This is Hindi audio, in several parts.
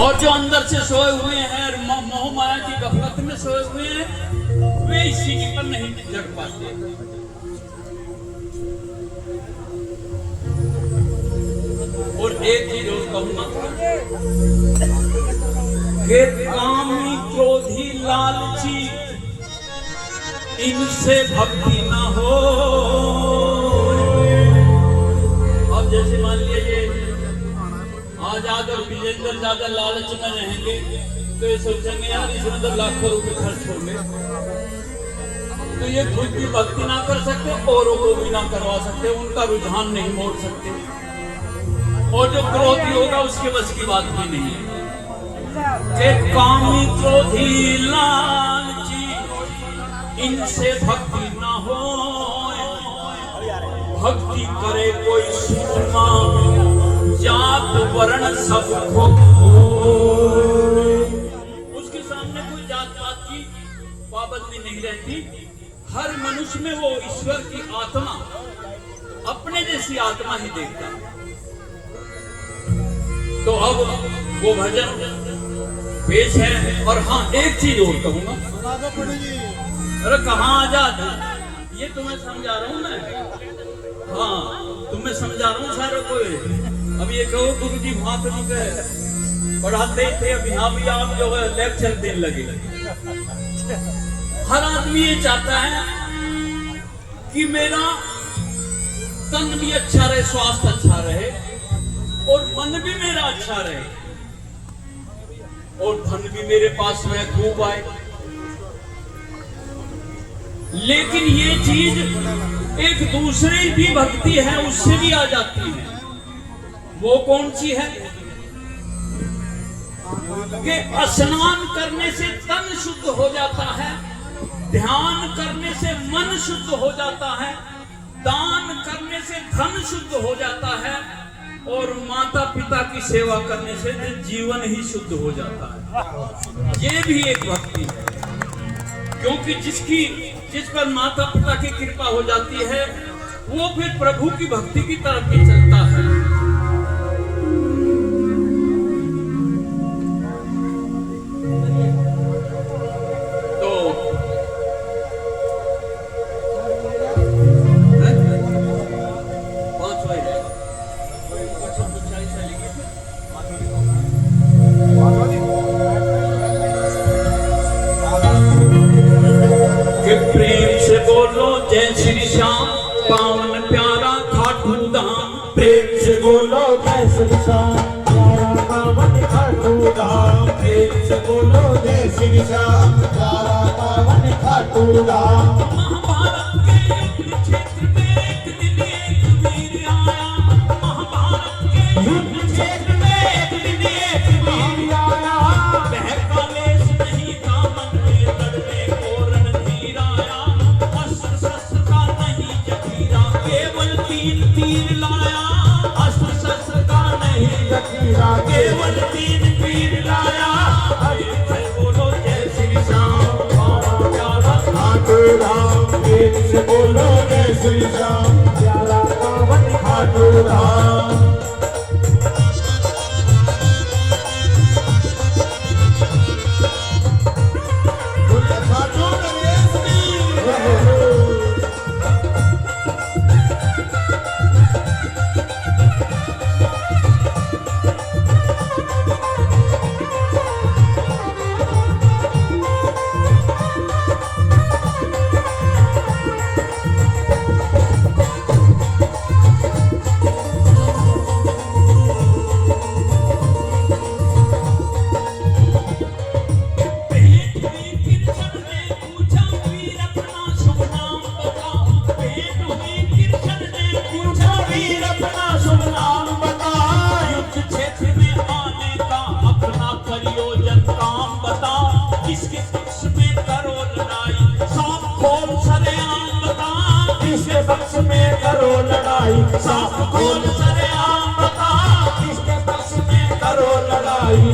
और जो अंदर से सोए हुए हैं मोह माया की गफलत में सोए हुए हैं, वे इसी की पर नहीं जग पाते। और एक चीज और कहूंगा कि कामी क्रोधी लालची इनसे भक्ति ना हो। अब जैसे मान लीजिए आज आकर विजेंद्र ज्यादा लालच में रहेंगे तो ये सोचेंगे यार इसमें तो लाखों रुपए खर्च होंगे, तो ये खुद भी भक्ति ना कर सकते, औरों को भी ना करवा सकते, उनका रुझान नहीं मोड़ सकते, और जो क्रोधी होगा उसके बस की बात भी नहीं है। एक कामी क्रोधी लालची इनसे भक्ति ना हो, भक्ति करे कोई सूरमा जात वर्ण सबको। उसके सामने कोई जात पात की पाबंदी नहीं रहती। हर मनुष्य में वो ईश्वर की आत्मा, अपने जैसी आत्मा ही देखता है। तो अब वो भजन पेश है। और हाँ, एक चीज और कहूंगा, अरे कहाँ आजाद है, ये तुम्हें समझा रहा हूं मैं। हाँ, तुम्हें समझा रहा हूँ सारे को। अब ये कहो गुरु जी महात्मा के पढ़ाते थे, अब यहाँ भी आप जो है लेक्चर देने लगे। हर आदमी ये चाहता है कि मेरा तन भी अच्छा रहे, स्वास्थ्य अच्छा रहे, और मन भी मेरा अच्छा रहे, और धन भी मेरे पास में खूब आए। लेकिन ये चीज एक दूसरे की भक्ति है, उससे भी आ जाती है। वो कौन सी है कि स्नान करने से तन शुद्ध हो जाता है, ध्यान करने से मन शुद्ध हो जाता है, दान करने से धन शुद्ध हो जाता है, और माता पिता की सेवा करने से जीवन ही शुद्ध हो जाता है। ये भी एक भक्ति है, क्योंकि जिस पर माता पिता की कृपा हो जाती है वो फिर प्रभु की भक्ति की तरफ ही चलता है। प्रेम से बोलो जय श्री श्याम, पावन प्यारा खाटू धाम। प्रेम से बोलो जय श्री श्याम, प्यारा पावन खाटू धाम। प्रेम से बोलो जय श्री श्याम, प्यारा पावन खाटू धाम। महाभारत के युद्ध क्षेत्र में एक दिन एक वीर आया, महाभारत के युद्ध क्षेत्र में एक दिन एक वीर आया। वह कालेश नहीं था मन में, लड़ने को रणधीर आया, अस्त्र शस्त्र का नहीं जखीरा, केवल तीर लाया, अस्त्र शस्त्र का नहीं जखीरा, केवल तीर लाया। जय बोलो जय श्री श्याम, पावन प्यारा खाटू धाम। प्रेम से बोलो जय श्री श्याम, प्यारा पावन खाटू धाम। पक्ष में करो लड़ाई, साफ खोल सरेआम बता, किसके पक्ष में करो लड़ाई।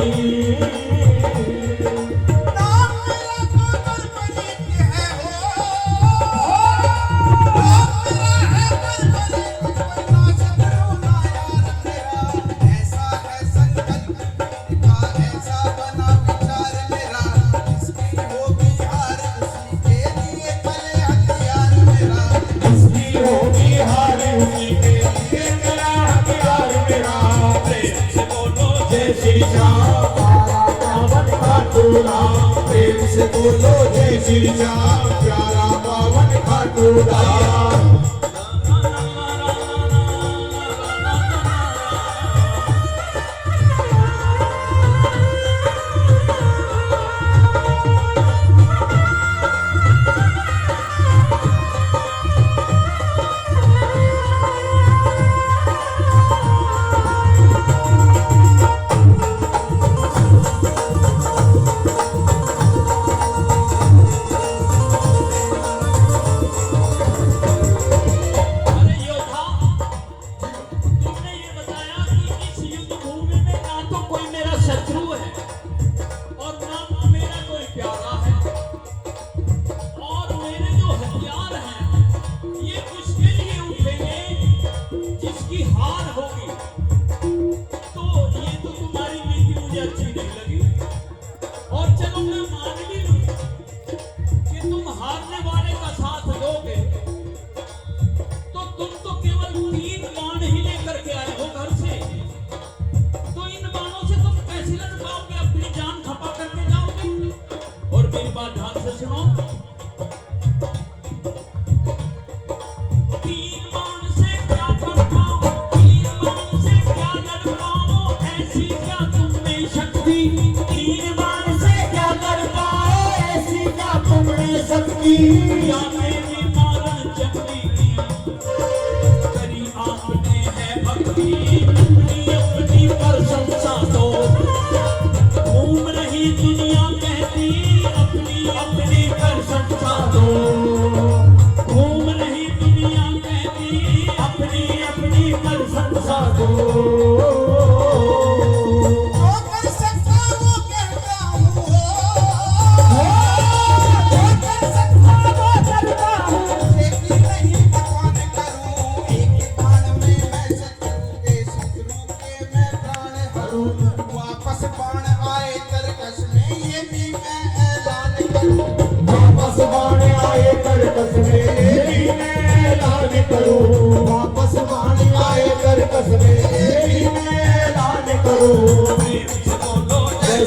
श्री श्याम प्यारा पावन खाटू धाम प्रेम से बोलो जय श्री श्याम प्यारा पावन खाटू धाम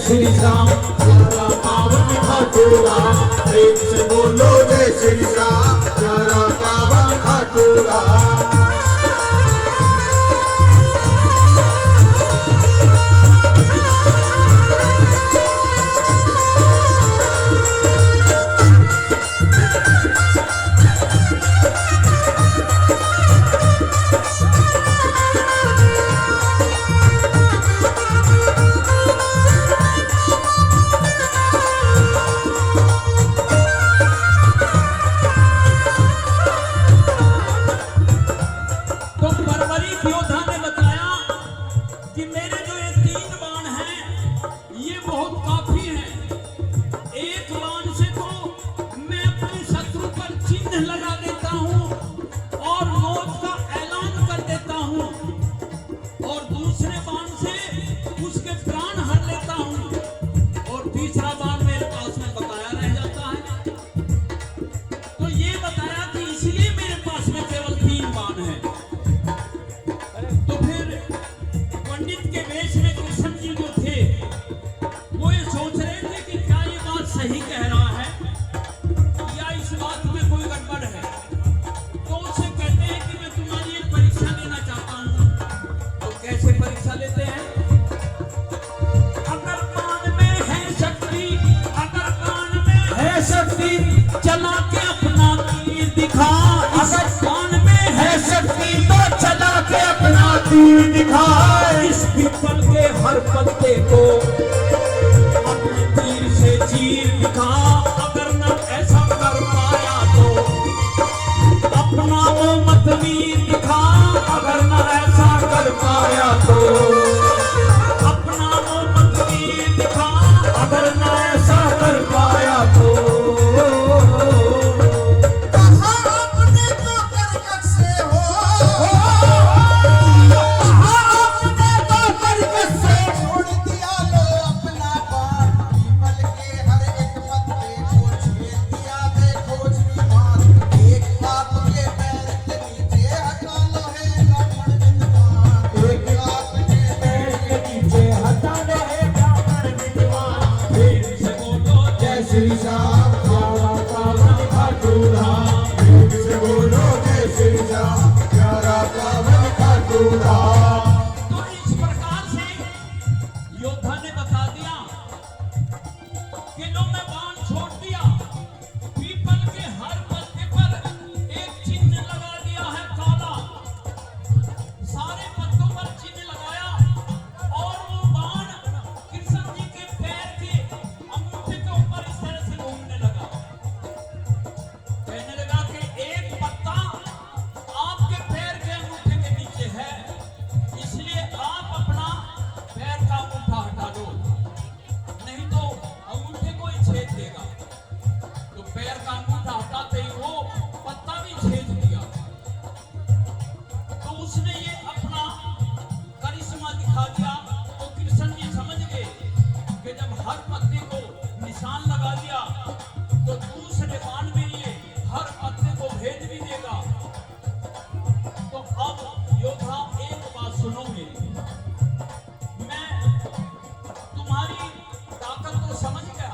श्री राम प्यारा पावन खाटू धाम प्रेम से बोलो जय श्री राम प्यारा पावन खाटू धाम दिखाए इस पीपल के हर पत्ते को अपने तीर से चीर दिखा अगर न ऐसा कर पाया तो अपना वो मतवीर दिखा अगर न ऐसा कर पाया तो अपना वो मतवीर दिखा अगर न ऐसा कर पाया तो श्री श्याम प्यारा पावन खाटू धाम प्रेम से बोलो जय श्री श्याम प्यारा पावन खाटू धाम। तो इस प्रकार से योद्धा ने बता दिया कि लो मैं बाण छोड़ दिया, पीपल के हर पत्ते पर एक चिन्ह लगा दिया है काला, सारे पत्तों पर चिन्ह लगाया और वो बाण कृष्ण जी के पैर के अंगूठे के ऊपर इस तरह से घूमने लगा। कहने लगा कि एक पत्ता आपके पैर के अंगूठे के नीचे है, इसलिए आप अपना पैर का अंगूठा हटा दो, नहीं तो अंगूठे को ही छेद देगा। तो पैर का अंगूठा हटाते ही वो पत्ता भी छेद दिया। तो उसने ये अपना करिश्मा दिखा दिया। तो कृष्ण जी समझ गए कि जब हर पत्ते को निशान लगा दिया तो दूसरे बाण में ये हर पत्ते को भेद भी देगा। तो अब योद्धा एक बात सुनो मेरी, मैं तुम्हारी ताकत को समझ गया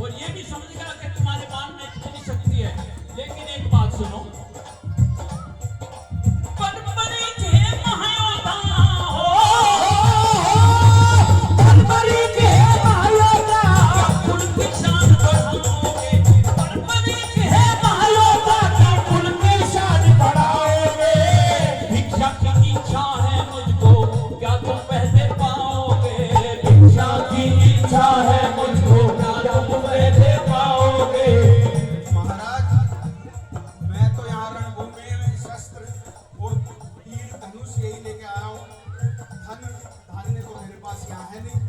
और ये भी समझ गया कि तुम्हारे बाण में कितनी शक्ति है, लेकिन एक बात सुनो, बनबरी के महायोद्धा हो, बनबरी के महायोद्धा, कुल की शान बढ़ाओगे, बनबरी के महायोद्धा की कुल की शान बढ़ाओगे। भिक्षा की इच्छा है मुझको, क्या तुम पहले पाओगे? भिक्षा की इच्छा है मुझको, क्या तुम पहले पाओगे? महाराज, मैं तो यहाँ रणभूमि में शस्त्र और तीर धनुष यही लेके आया हूँ। धन धान्य तो मेरे पास यहाँ है नहीं,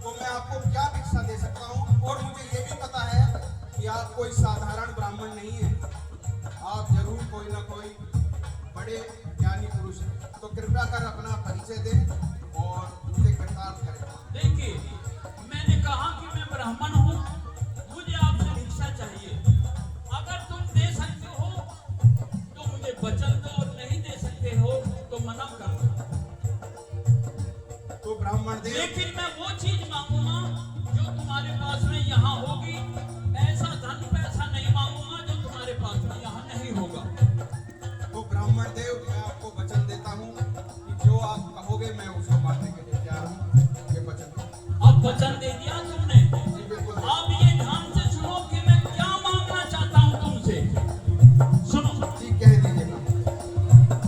तो मैं आपको क्या भिक्षा दे सकता हूँ? और मुझे ये भी पता है कि आप कोई साधारण ब्राह्मण नहीं है, आप जरूर कोई ना कोई बड़े ज्ञानी पुरुष हैं। तो कृपया कर अपना परिचय दें और मुझे कृतार्थ करें। देखिए, मैंने कहा कि मैं ब्राह्मण हूँ, मुझे आपसे भिक्षा चाहिए। अगर तुम दे सकते हो तो मुझे वचन दो, और नहीं दे सकते हो तो मना कर दो। तो ब्राह्मण देव, लेकिन मैं वो चीज मांगूंगा जो तुम्हारे पास में यहाँ होगी, ऐसा धन पैसा नहीं मांगूंगा जो तुम्हारे पास में यहाँ नहीं होगा। तो ब्राह्मण देव, मैं आपको वचन देता हूँ कि जो आप कहोगे मैं उसको मानने के लिए तैयार हूँ। ये वचन। अब वचन दे दिया तुमने, जी बिल्कुल। अब ये ध्यान से सुनो कि मैं क्या मांगना चाहता हूँ तुमसे। सुनो, जी कह दीजिएगा।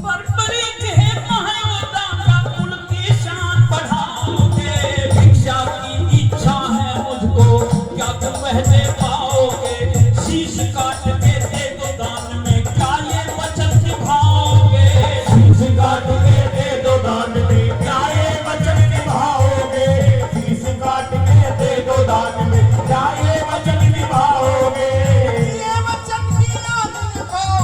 बर्बरी के महायोद्धा का कुल की शान बढ़ाओगे, भिक्षा की इच्छा है मुझको, क्या तुम पहले पाओगे? शीश काट के दे दो दान में, क्या ये वचन निभाओगे? शीश काट के दे दो दान में, क्या ये वचन निभाओगे? शीश काट के दे दो दान में, क्या ये वचन निभाओगे? ये वचन की याद निभाओ,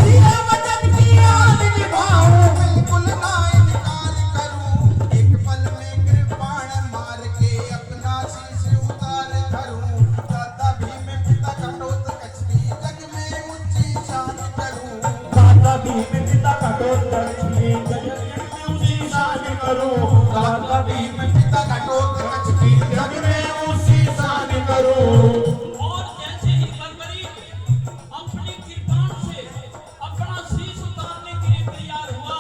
ये वचन की याद निभाओ, बिल्कुल ना इनकार करूं, एक पल में कृपाण मार के अपना शीश उतार धरूं। दादा भीम पिता कटोत कचरी जग में ऊंची शान करूं। दादा भीम पिता कटोत्तर की जग में ऊंची शान करूं, दादा भीम पिता कटोत कचरी जग में ऊंची शान करूं। और जैसे ही बर्बरी अपनी कृपाण से अपना शीश उतारने के लिए तैयार हुआ,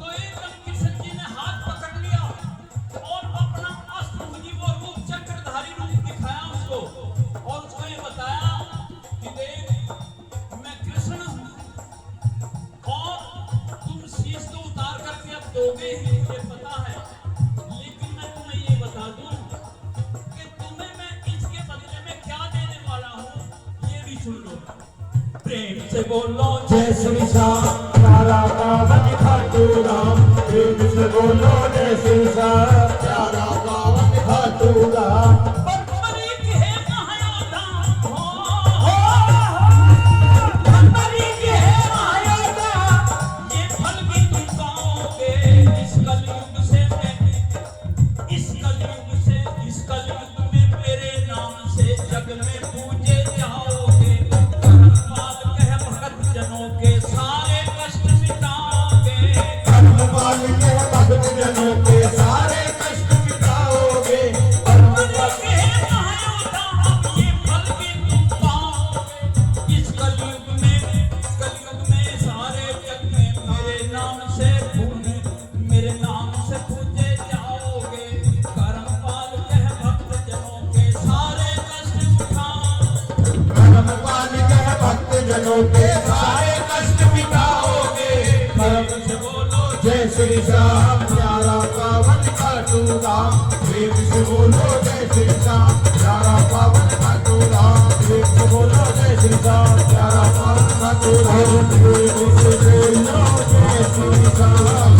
तो एकदम कृष्ण जी ने हाथ पकड़ लिया और अपना अष्टभुजी वो रूप चक्रधारी रूप दिखाया उसको, और उसको ये बताया कि देख, मैं कृष्ण हूँ और तुम शीश तो उतार करके अब दोगे ही, मुझे पता है, लेकिन मैं तुम्हें ये बता दूं कि तुम्हें मैं इसके बदले में क्या देने वाला हूँ, ये भी सुन लो। प्रेम से बोलो जय श्री श्याम, प्यारा पावन खाटू राम, प्रेम से बोलो जय श्री श्याम, प्यारा पावन खाटू राम। बर्बरी के महायोद्धा हो, बर्बरी के महायोद्धा, ये फल भी तुम पाओगे इस कलयुग से, इस कलयुग से, इस कलयुग में मेरे नाम से जग में पूजे जाओगे। धर्मपाल कह भगत जनों के सारे कष्ट मिटाओगे, धर्मपाल कह भगत जनों के सारे कष्ट मिटाओगे। बर्बरी के जनों के सारे कष्ट मिटाओगे। प्रेम से बोलो जय श्री राम, प्यारा पावन खाटू राम। प्रेम से बोलो जय श्री राम, प्यारा पावन खाटू राम। प्रेम से बोलो जय श्री राम, प्यारा पावन खाटू राम। प्रेम से बोलो जय श्री राम।